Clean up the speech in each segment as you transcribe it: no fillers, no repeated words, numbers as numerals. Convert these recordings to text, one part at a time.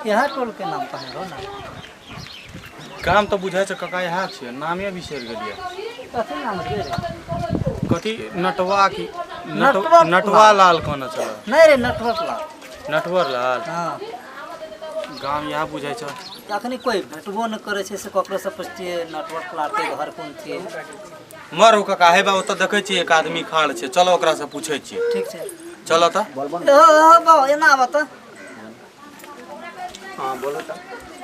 यहाँ टोल के नाम कहे हो ना काम तो बुझाइ छ कका यहाँ छ नामे बिसर गेलिए कथी नाम रे कथी नटवा की नटवा लाल कोन छ नहीं रे नटवर लाल नटवर लाल हां गाम यहाँ बुझाइ छ अखनी कोई भेटबो न करे छे से ककरो से पूछतिए नटवर लाल के घर कोन छिए मर कका हे बा ओत देखै छी एक आदमी खाड़ छै चलो ओकरा से पूछै छी ठीक छे चलो त ओ बा एना बता हां बोलो त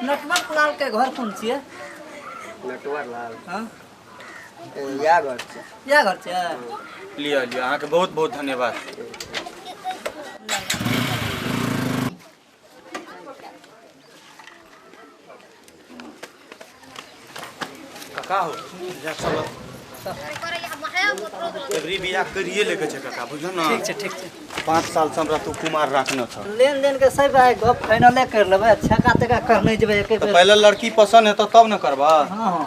नटवर लाल के घर कोन छिए नटवर लाल हां या घर छे या घर छे लिया लिया अहाँ के बहुत बहुत धन्यवाद काका हो जा चलो एवरी बिया करिए लेके छ काका बुझल ना ठीक छे 5 साल से हमरा तू कुमार राखना छ लेन देन के सब है गप फाइनल कर लेबे छका तका कर नहीं जेबे एके बेर पहले लड़की पसंद है तो तब न करबा हां हां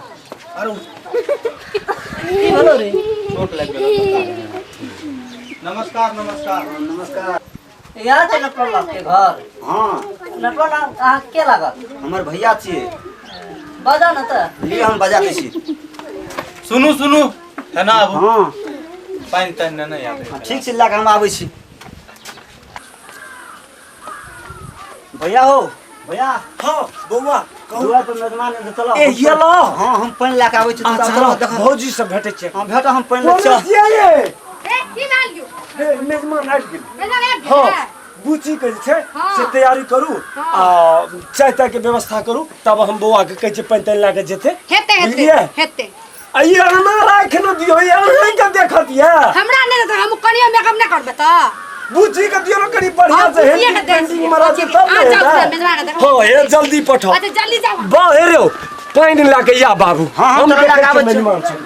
अरे की बोलो रे चोट लग गेल नमस्कार नमस्कार नमस्कार यहाँ छे नटवर लाल के घर हां नटवर लाल कहाँ के लागत हमर भैया छिए बजा न त लिए हम बजा दै छी सुनु सुनु है ना अब हां पानी तन नहीं आवे ठीक छै ला के हम आबै छी भैया हो भैया हां बौआ दुआ पे मेहमान है चलो ए ये लो हां हम पानी ला के आबै छी चलो देख भौजी सब भेटै छै हां भेट हम पानी ले चल ये ए की लालियो हे मेहमान आबि गेल मेहमान आबि हां गेल बुची के छै हाँ। से तैयारी करू आ चाय ताय के व्यवस्था करू तब हम बौआ के कहै छै पानी तानी ला के जेते हेते बुझलियै? हेते आइए हमरा राख न दियो ये नहीं के देखत ये हमरा ने तो हम कनियो मेकअप न करबे त बुची के दियो न करी बढ़िया हाँ, से बुचिए के है दे पेंटिंग मरा दे तब आ, जाओ, ना मेजबान के देखो। हां ये जल्दी पठाओ अच्छा जल्दी जाओ बा हे रे पानी ला के या बाबू हाँ, हम चलो ला के आबै छी। मेहमान छी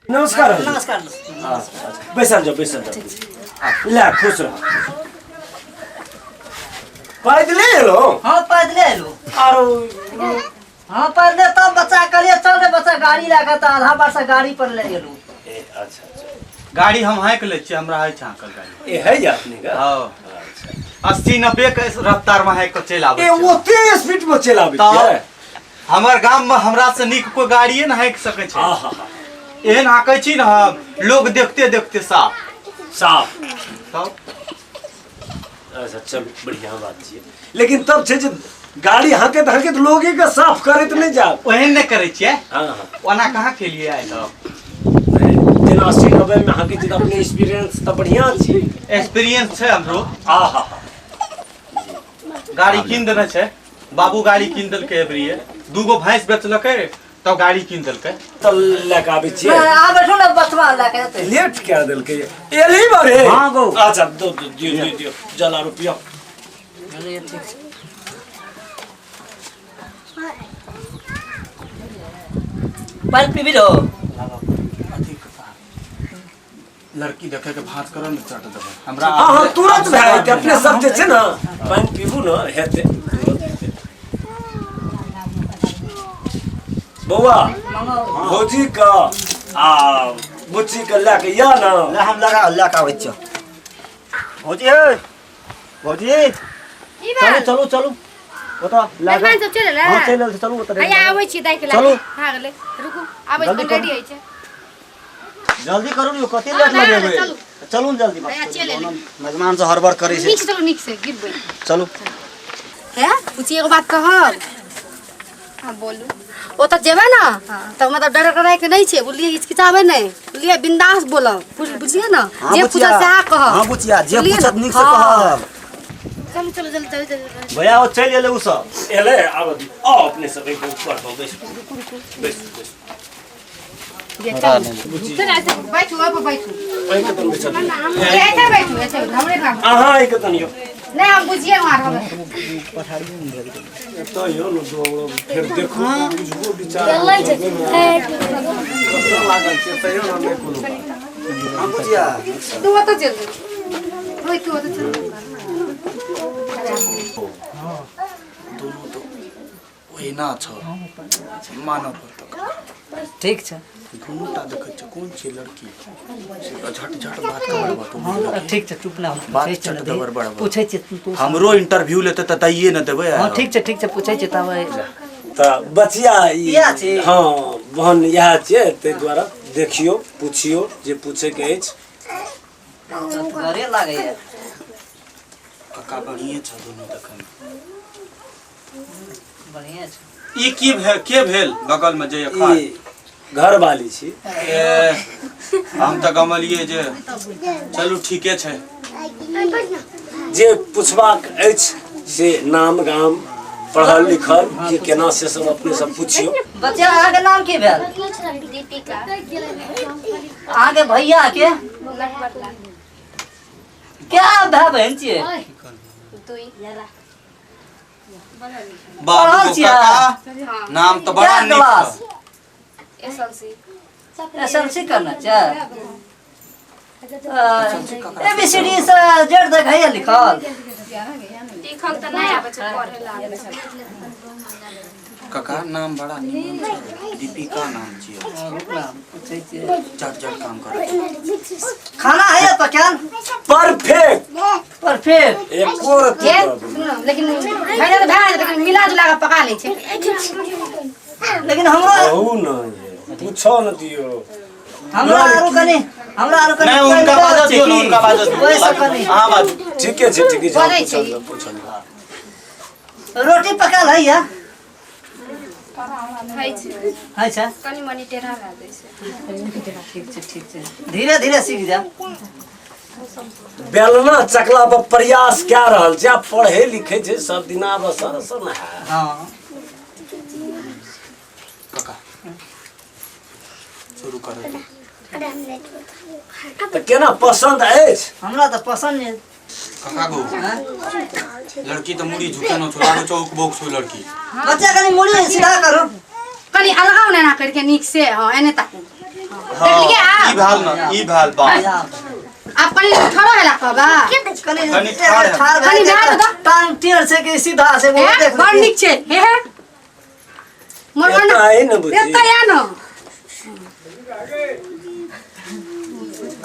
नमस्कार नमस्कार बैसल जाओ ले खुश रहो पैदले लो हां पैदले लो आरो हां पैदले तब बच्चा कहलिए चल रे बच्चा गाड़ी लागा त आधा बार से गाड़ी पर ले गेलू अच्छा गाड़ी हम हाइक ले छी हमरा है छाकल गाड़ी ए है या अपने का हां 80 90 के रफ्तार में हाइक के चल आवे ए ओते स्पीड में चलाबे तो छै हमर गाम में हमरा से निक कोई गाड़िए न हाइक सके छै आहा एहन हाकै छी न हम लोग देखते देखते साफ तब अच्छा चल बढ़िया बात छै लेकिन तब छै जे गाड़ी हाके तो लोगे के साफ करैत नहीं जा ओहन नहीं करे छिए हां ओना कहाँ के लिए आए तो जेना 80 90 में हाके जे अपने एक्सपीरियंस तो बढ़िया छै एक्सपीरियंस छै हमरो आहा गाड़ी कीन देने छै बाबू गाड़ी कीन देलकै एवरीए दूगो भैंस बेचलकै तब गाड़ी कीन देलकै तो लेके आबै छी आ बैठो ना बचवा लाके आते लेट क्या देलकै एली बारे हां गो अच्छा दियो जला रुपया अरे ठीक छै पानी पीबी रो लड़की देखे के भात करो न चट देबे हमरा हां तुरंत भाई अपने सब जे छै ना पानी पीबू न हेते बौआ भौजी का आ बुच्ची के लेके या ना ले हम ला के आबै छी भौजी हे भौजी ई बा चलो चलो ओता ला मेहमान सब चले हां चल चलो ओता भैया आबै छी दाइ के चलो। लागे भागले रुकू आबै जल्दी छी करू। रेडी होइ छै जल्दी करू न कते हाँ, लेट ना, ना, लगेबे चलू। चलू न जल्दी भैया चले ले मेहमान से हड़बड़ करै छै नीक से चलो नीक से गिरबै चलू है पूछिए एगो बात कहब हां बोलू ओ त जेबे ना त मतलब डर करे के नहीं छे बोलिए हिचकिचाबे नहीं बोलिए बिंदास बोलब बुझिए ना हाँ, जे बुचिया। पूछत से आ कह हां बुचिया जे बोलिए पूछत ना। नीक से हाँ। कहब चलो चलो जल्दी जल्दी जल्दी भैया वो चल गेले उ सब एले आब आओ अपने सब एक ऊपर हो बस चल ऐसे बैठो अब बैठो पहले तुम बेचो ना ना हम ऐसे बैठो ऐसे हमरे काम हां एक तनियो नहीं हम बुझिए वहां रहबे तो यो न दो फिर देखो बुझबो विचार लागल छै तैयो न नहीं कोनो हम बुचिया तू तो चल ओए तू तो चल दोनों तो वही ना छ मानव पर तक ठीक छै दोनों ता देखे छ कौन छी लड़की से झट झट बात कर बा तू ठीक छै चुप ना बात चट दबर बड़ा पूछै छै तू हमरो इंटरव्यू लेते त दइए न देबे हां ठीक छै पूछै छै तब त बचिया इएह छै हां बहन इएह छै ते द्वारा देखियो पूछियो जे पूछे के अछि घरे लागै है काका बढ़िए छ दोनों देखन बढ़िया छै ई की के भेल बगल में जे खान ई घर वाली छी हम त गमलिए जे चलू ठीके छै जे पुछबाक अछि से नाम गाम पढ़ल लिखल के केना से सब अपने सब पूछियो बच्चा अहाँके नाम की भेल दीपिका अहाँके भैया के क्या भाई बहन छियै दुई बाबू काका नाम तो बड़ा क्या क्लास नीक एसएलसी एसएलसी करना छै एबीसीडी से जेड तक है लिखल लिखल त नहीं आबै छै पढ़े ला काका नाम बड़ा नीक छै दीपिका नाम छियै चट चट काम कर खाना है तो क्या परफेक्ट परफेक्ट एको रत्ती लेकिन भैया तो भाई लेकिन मिला जुला के पका ले छै लेकिन हमरा कहू न ये पूछो न दियो हमरा आरो कनी नहीं उनका बाजत दियो ना उनका बाजत दियो वैसा कनी हां बात ठीके छै ठीके छै बोलै छै। पूछल रोटी पकाल है या खाइ छै है छै कनी मनी टेढ़ा ला दै छै ठीक छै धीरे धीरे सीख जा बेलना चकला पर प्रयास कए रहल छै आ पढ़े लिखे छै सब दिना बसर सन है हां काका शुरू करो त केना पसंद अछि हमरा तो पसंद है काका गो लड़की तो मुड़ी झुके न छोड़ा चौक बॉक्स हो लड़की बच्चा कनी मुड़ी सीधा करो कनी अलगाव ना करके नीक से हां एने तक हां ई भाल बा आप कनी खड़ा हैला कहबा कनी ठाड़ है। ठाड़ कनी भाई भाग दो। टांग टेढ़ से कि सीधा से वो ए देख बड़ नीक छै हे मोर एता है न बुझी एता या न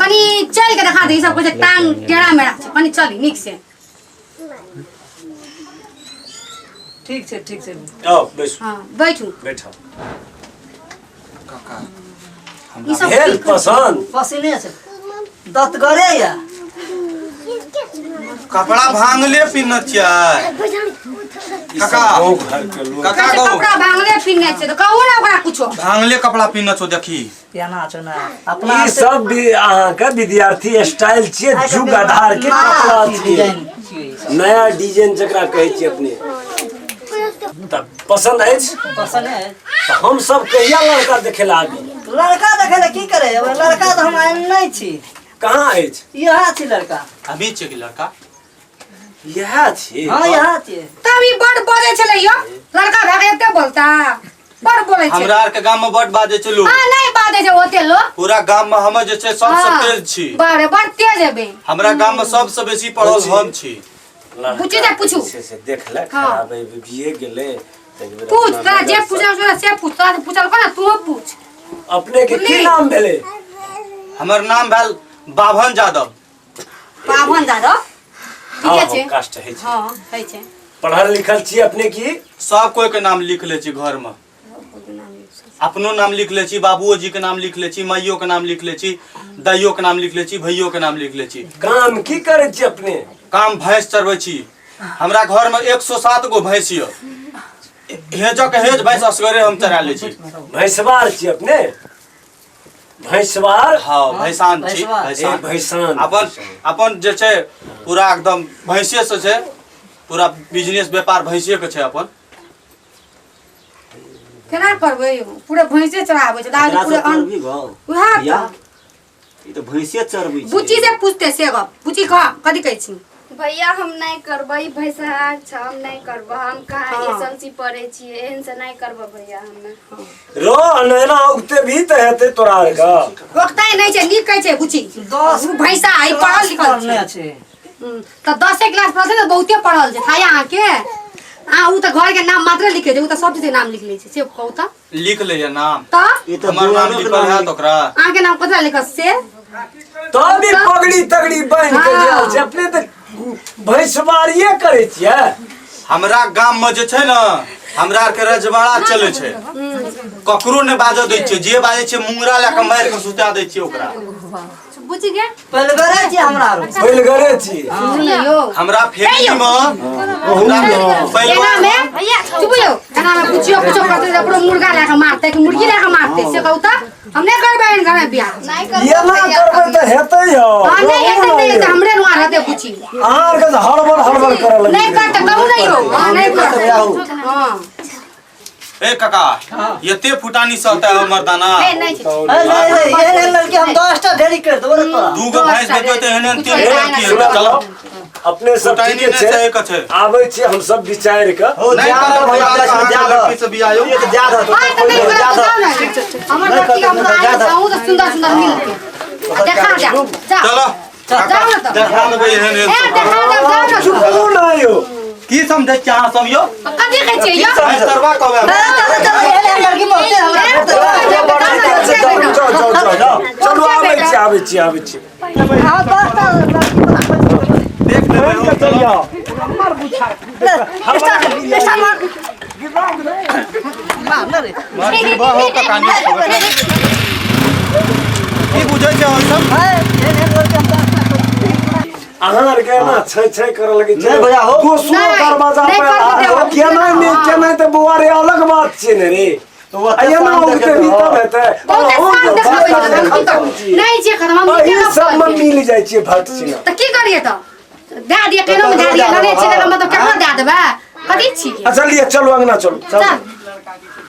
कनी चल के दिखा दे ई सब कुछ टांग टेढ़ा मेढ़ा छै कनी चली नीक से ठीक छै आओ बैसो हां बैठू बैठो काका ई सब भेल पसंद पसीने से दत गरे या कपड़ा भांगले पिन्नत छै काका ओ घर के लोग काका कैसे गो कपड़ा भांगले पिन्ने छै तो कहू ना ओकरा कुछो भांगले कपड़ा पिन्नत छौ देखी केना छ ना अपना ई सब भी अहाँ के विद्यार्थी स्टाइल छियै जुग आधार के कपड़ा छियै डिजाइन छियै नया डिजाइन जकरा कहै छियै अपने त पसंद अछि पसंद है त हम सब कहिया लड़का देखे ला आबी लड़का देखे ले की करे अब लड़का तो हम नहीं छी कहाँ अछि यहाँ छी लड़का अभी छै कि लड़का यह छी हाँ यहाँ छी तब ई बड़ बोले छले यो लड़का भागे एते बोलता बड़ बोले छै हमरा आर के गांव में बड बाजे छै लोग हां नहीं बादे छै ओते लो पूरा गांव में हम जे छै सबसे तेज छी बड़ तेज हेबे हमरा गांव में सबसे बेसी पढ़ल हम छी पूछे जा पूछू से देख ले खराब है बीए गेले पूछ तोरा जे पूछा से पूछ तोरा से पूछल को ना तू पूछ अपने के की नाम भेले हमर नाम भेल बाभन यादव पावन दादा ठीके छै कास्ट है छै हां है छै पढ़ल लिखल छी अपने की सब कोई के नाम लिख ले छी घर में अपनो नाम लिख ले छी बाबूओ जी के नाम लिख ले छी माइयो के नाम लिख ले छी दाइयो के नाम लिख ले छी भैयो के नाम लिख ले छी काम की करे छी अपने काम भैंस चरबै छी हमरा घर में 107 गो भैंस य हेजो के हेज भैंस असगरे हम चरा ले छी भैंसवार छी अपने भैंसवार हाँ भैंसान छी ए भैंसान अपन जे छै पूरा एकदम भैंसे से छै पूरा बिजनेस व्यापार भैंसे के छै अपन केना करबै पूरे भैंसे चराबै छै दादी पूरे उहा ई तो भैंसे चरबै छै बुच्ची से पूछते से गप बुच्ची कथी कहै छी भैया हम नहीं करबै भैंसा छ हम नहीं करब हम कहाँ हाँ। एसएलसी पढ़े छी एहन से नहीं करब भैया हम रो नैना उगते भी त हेते तोरा आर का रोकताई नहीं छै नीक कहै छै बुच्ची 10 भैंसा आई पढ़ल लिखल छै छै तो 10 क्लास पढ़ल छै बहुते पढ़ल छै खाया अहाँ के ऊ त घर के नाम मात्र लिखे छै ऊ त सब चीज के नाम लिख लै छै से कहू त लिख ले नाम त ये तो हमार नाम लिखल है तो ओकरा अहाँ के नाम कतरा लिखल से तब भी पगड़ी तगड़ी बांध के जाओ छै अपने त भैंसवारिये करे छियै। हमरा गाम में जे छै न हमरा आर के रजवाड़ा चले छै ककरो ने बाजो दै छै जे बाजे छै मुंगरा ले के मार के सुता दै छै ओकरा बुझ गेल पहले करे छी हमरा आरो बैल गरे छी सुनियो हमरा फैमिली में एना में भैया चुप हो एना में पूछियो करते अपनो मुर्गा लेके मारते कि मुर्गी लेके मारते से कहू त हम नहीं करबै इन घर में बियाह नहीं ये ना करबै त हेतै हो हां नहीं हेतै नहीं त हमरे नुआ रहते पूछी आर के हड़बड़ करे लगे नहीं करते कहू नहीं हो हां नहीं करते हां ए काका यते फुटानी सहता है मर्दाना ए नहीं छै नहीं ये लड़के हम 10टा ढेरी कर देबो रे तोरा दूगो भैंस देतो त एहने तीन की चलो अपने सब फुटानी ठीके ने से छै कछे आबै छी हम सब विचार के हो नहीं जा करब भैया भैया जा लड़की से बियाह ये तो जा दो हां त नहीं करते हमर लड़की हम आए जाऊं तो सुंदर सुंदर मिलके देखा जा जा चलो जाओ ना तो देखा देबै एहने ए देखा जा जाओ ना चुप ना यो की समझै छी अहाँ सब यो कथी कहै छियै यो सरवा कहबै चल लड़की बोलते हमरा चलो आबै छी हां 10टा देख लेबै हम चलो मार हो का कहानी की बुझै छै हम सब अहाँ के ना छै करे लगे नहीं भैया हो दोसरो दरवाजा नहीं पे कर दे केना त बुआरे अलग बात छै ने रे तो वो अये ना उठते भी तब हेतै नहीं छै खत्म हम ई सब में मिल जाय छै भक्त छी त की करिए त दे दिए केनो में दे दिए लगे छै मतलब केना दे देबे कथी छी चलिए चलो अंगना चलो चल